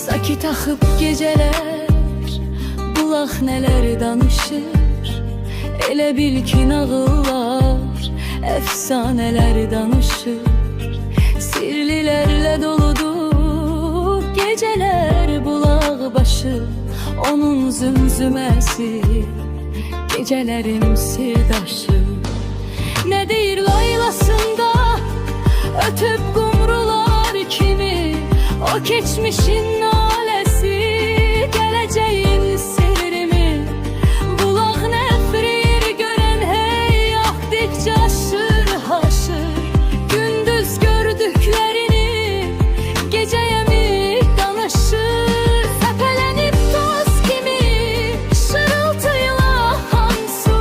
Sakit axıb gecələr, bulaq nələr danışır. Elə bil ki nağıllar, əfsanələr danışır. Sirlilərlə doludur gecələr bulaq başı. Onun zümzüməsi, gecələrim sirdaşı. Nə deyir laylasında, ötüb qumrular kimi. O keçmişin naləsi, gələcəyin sirrimi. Bulaq nəfrir görən hey, axdıqca aşır haşır. Gündüz gördüklərini gecəyə mi danışır? Səpələnib toz kimi şırıltıyla hansu.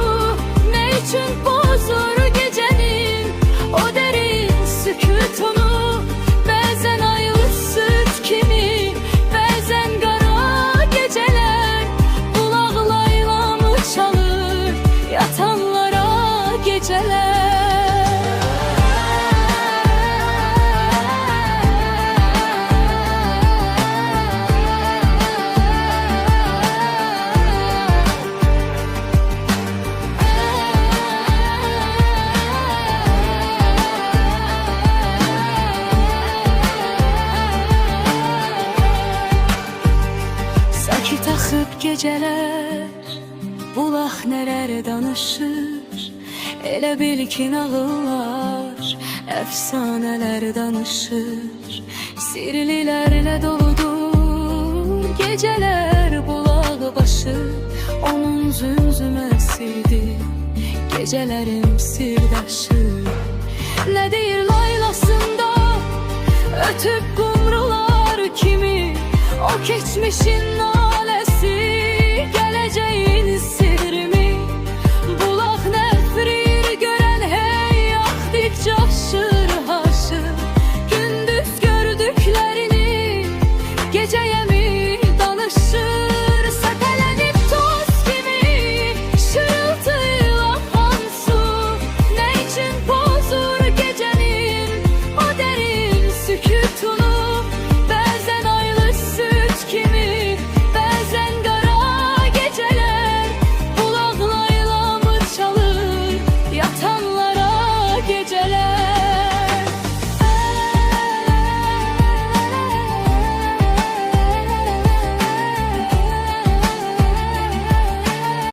Nə üçün pozur gecənin o dərin sükutunu? Bəzən aylı süt kimi, bəzən qara gecələr. Bulaq laylamı çalır yatanlara gecələr. Sakit axıb gecələr, bulaq nələr danışır. Elə bil ki nağıllar, əfsanələr danışır. Sirlilərlə doludur gecələr bulaq başı. Onun zümzüməsidir gecələrim sirdaşı. Nə deyir laylasında, ötüb qumrular kimi. O keçmişin